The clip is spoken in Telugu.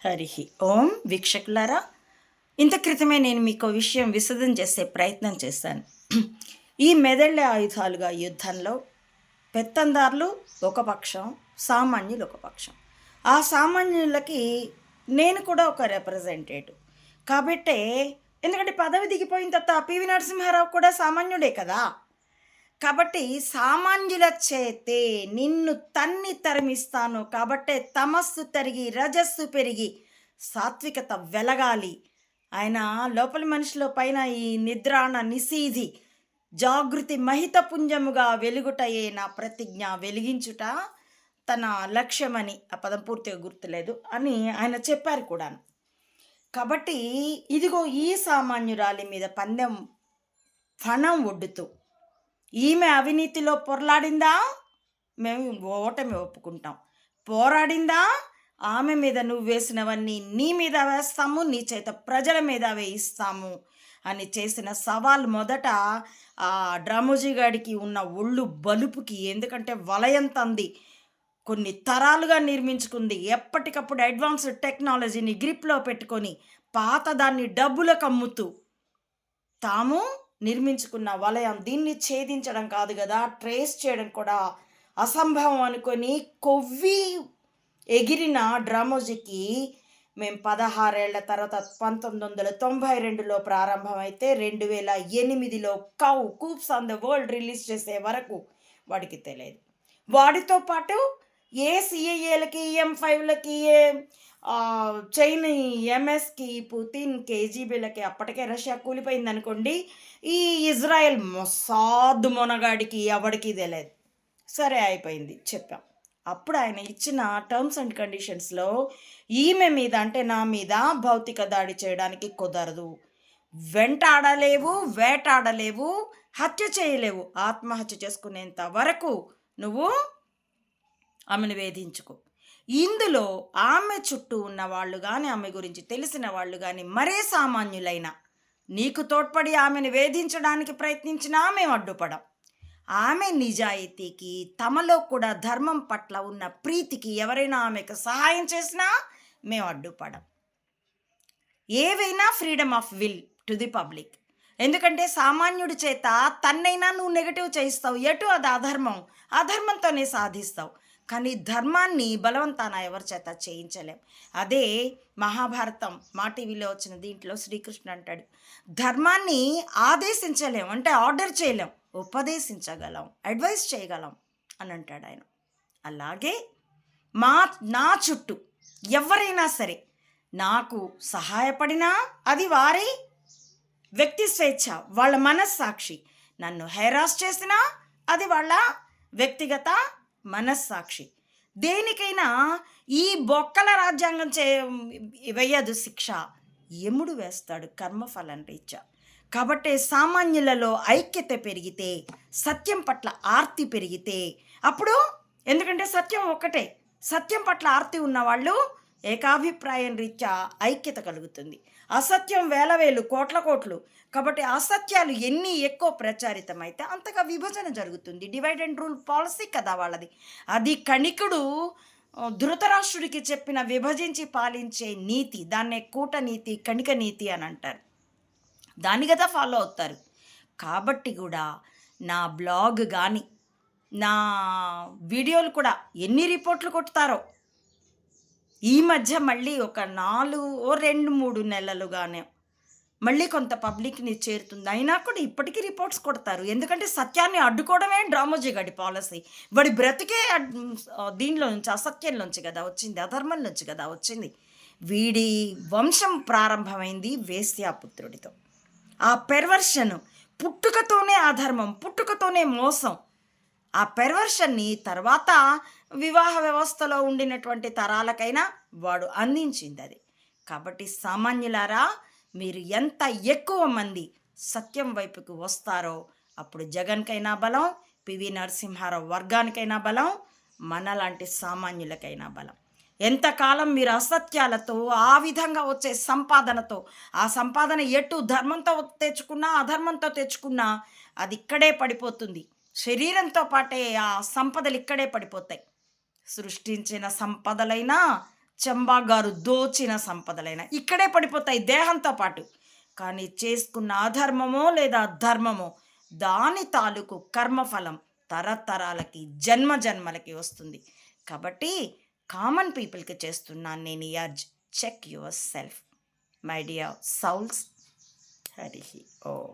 హరి ఓం వీక్షకులారా, ఇంత క్రితమే నేను మీకు విషయం విశదం చేసే ప్రయత్నం చేశాను. ఈ మెదళ్ళ ఆయుధాలుగా యుద్ధంలో పెత్తందారులు ఒక పక్షం, సామాన్యులు ఒక పక్షం. ఆ సామాన్యులకి నేను కూడా ఒక రిప్రజెంటేటివ్ కాబట్టే, ఎందుకంటే పదవి దిగిపోయిన తర్వాత పివి నరసింహారావు కూడా సామాన్యుడే కదా. కాబట్టి సామాన్యుల చేతే నిన్ను తన్ని తరిమిస్తాను, కాబట్టే తమస్సు తరిగి రజస్సు పెరిగి సాత్వికత వెలగాలి. ఆయన లోపలి మనిషిలో పైన ఈ నిద్రాణ నిశీధి జాగృతి మహితపుంజముగా వెలుగుటయే నా ప్రతిజ్ఞ, వెలిగించుట తన లక్ష్యమని, ఆ పదం పూర్తిగా గుర్తులేదు అని ఆయన చెప్పారు కూడాను. కాబట్టి ఇదిగో ఈ సామాన్యురాలి మీద పందెం ఫణం ఒడ్డుతూ, ఈమె అవినీతిలో పొరలాడిందా, మేము ఓటమి ఒప్పుకుంటాం. పోరాడిందా, ఆమె మీద నువ్వు వేసినవన్నీ నీ మీద వేస్తాము, నీ చేత ప్రజల మీద వేయిస్తాము అని చేసిన సవాల్ మొదట ఆ డ్రామోజీ గాడికి ఉన్న ఒళ్ళు బలుపుకి, ఎందుకంటే వలయం తంది కొన్ని తరాలుగా నిర్మించుకుంది, ఎప్పటికప్పుడు అడ్వాన్స్డ్ టెక్నాలజీని గ్రిప్లో పెట్టుకొని పాత దాన్ని డబ్బులకు అమ్ముతూ తాము నిర్మించుకున్న వలయం దీన్ని ఛేదించడం కాదు కదా, ట్రేస్ చేయడం కూడా అసంభవం అనుకొని కొవ్వి ఎగిరిన డ్రామోజీకి మేము 16 ఏళ్ల తర్వాత 1992లో ప్రారంభమైతే 2008లో కూప్స్ ఆన్ ద వరల్డ్ రిలీజ్ చేసే వరకు వాడికి తెలియదు. వాడితో పాటు ఏ సిఐఏలకి, M5లకి, చైన్ ఎంఎస్కి, పుతిన్ కేజీబీలకి అప్పటికే రష్యా కూలిపోయింది అనుకోండి, ఈ ఇజ్రాయెల్ మొసాద్ మొనగాడికి ఎవడికి తెలియదు. సరే అయిపోయింది, చెప్పాం. అప్పుడు ఆయన ఇచ్చిన టర్మ్స్ అండ్ కండిషన్స్లో ఈమె మీద, అంటే నా మీద భౌతిక దాడి చేయడానికి కుదరదు, వెంటాడలేవు, వేటాడలేవు, హత్య చేయలేవు, ఆత్మహత్య చేసుకునేంత వరకు నువ్వు ఆమెను వేధించుకో. ఇందులో ఆమె చుట్టూ ఉన్న వాళ్ళు కానీ, ఆమె గురించి తెలిసిన వాళ్ళు కానీ, మరే సామాన్యులైనా నీకు తోడ్పడి ఆమెను వేధించడానికి ప్రయత్నించినా మేము అడ్డుపడం. ఆమె నిజాయితీకి, తమలో కూడా ధర్మం పట్ల ఉన్న ప్రీతికి ఎవరైనా ఆమెకు సహాయం చేసినా మేము అడ్డుపడం. ఏవైనా freedom of will to the public. ఎందుకంటే సామాన్యుడి చేత తన్నైనా నువ్వు నెగటివ్ చేయిస్తావు, ఎటు అది అధర్మం, అధర్మంతోనే సాధిస్తావు. కానీ ధర్మాన్ని బలవంతాన ఎవరి చేత చేయించలేం. అదే మహాభారతం మా టీవీలో వచ్చిన దీంట్లో శ్రీకృష్ణుడు అంటాడు, ధర్మాన్ని ఆదేశించలేం, అంటే ఆర్డర్ చేయలేం, ఉపదేశించగలం, అడ్వైస్ చేయగలం అని అంటాడు ఆయన. అలాగే నా చుట్టూ ఎవరైనా సరే నాకు సహాయపడినా అది వారి వ్యక్తి స్వేచ్ఛ, వాళ్ళ మనస్సాక్షి. నన్ను హెరాస్ చేసినా అది వాళ్ళ వ్యక్తిగత మనస్సాక్షి. దేనికైనా ఈ బొక్కల రాజ్యాంగం వేయదు శిక్ష, యముడు వేస్తాడు కర్మఫలం రీత్యా. కాబట్టి సామాన్యులలో ఐక్యత పెరిగితే, సత్యం పట్ల ఆర్తి పెరిగితే, అప్పుడు ఎందుకంటే సత్యం ఒక్కటే, సత్యం పట్ల ఆర్తి ఉన్నవాళ్ళు ఏకాభిప్రాయం రీత్యా ఐక్యత కలుగుతుంది. అసత్యం వేలవేలు, కోట్లు. కాబట్టి అసత్యాలు ఎన్ని ఎక్కువ ప్రచారితమైతే అంతగా విభజన జరుగుతుంది. డివైడ్ అండ్ రూల్ పాలసీ కదా వాళ్ళది. అది కణికుడు ధృతరాష్ట్రుడికి చెప్పిన విభజించి పాలించే నీతి, దాన్నే కూటనీతి, కణిక నీతి అని అంటారు. దాన్ని కదా ఫాలో అవుతారు. కాబట్టి కూడా నా బ్లాగ్ కానీ, నా వీడియోలు కూడా ఎన్ని రిపోర్ట్లు కొట్టుతారో. ఈ మధ్య మళ్ళీ ఒక 2-3 నెలలుగానే మళ్ళీ కొంత పబ్లిక్ని చేరుతుంది. అయినా కూడా ఇప్పటికీ రిపోర్ట్స్ కొడతారు. ఎందుకంటే సత్యాన్ని అడ్డుకోవడమే డ్రామోజీ గడి పాలసీ. వాడి బ్రతికే దీనిలో నుంచి, అసత్యంలోంచి కదా వచ్చింది, అధర్మం నుంచి కదా వచ్చింది. వీడి వంశం ప్రారంభమైంది వేశ్యాపుత్రుడితో. ఆ పెర్వర్షన్, పుట్టుకతోనే అధర్మం, పుట్టుకతోనే మోసం. ఆ పెర్వర్షన్ని తర్వాత వివాహ వ్యవస్థలో ఉండినటువంటి తరాలకైనా వాడు అందించింది అది. కాబట్టి సామాన్యులారా, మీరు ఎంత ఎక్కువ మంది సత్యం వైపుకు వస్తారో అప్పుడు జగన్కైనా బలం, పివి నరసింహారావు వర్గానికైనా బలం, మనలాంటి సామాన్యులకైనా బలం. ఎంతకాలం మీరు అసత్యాలతో, ఆ విధంగా వచ్చే సంపాదనతో, ఆ సంపాదన ఎటు ధర్మంతో తెచ్చుకున్నా, అధర్మంతో తెచ్చుకున్నా అది ఇక్కడే పడిపోతుంది. శరీరంతో పాటే ఆ సంపదలు ఇక్కడే పడిపోతాయి. సృష్టించిన సంపదలైనా చంబా గారు దోచిన సంపదలైన ఇక్కడే పడిపోతాయి దేహంతో పాటు. కానీ చేసుకున్న అధర్మమో లేదా ధర్మమో దాని తాలూకు కర్మఫలం తరతరాలకి జన్మ జన్మలకి వస్తుంది. కాబట్టి కామన్ పీపుల్కి చేస్తున్నాను నేను ఈ urge. Check yourself my dear souls. Hari oh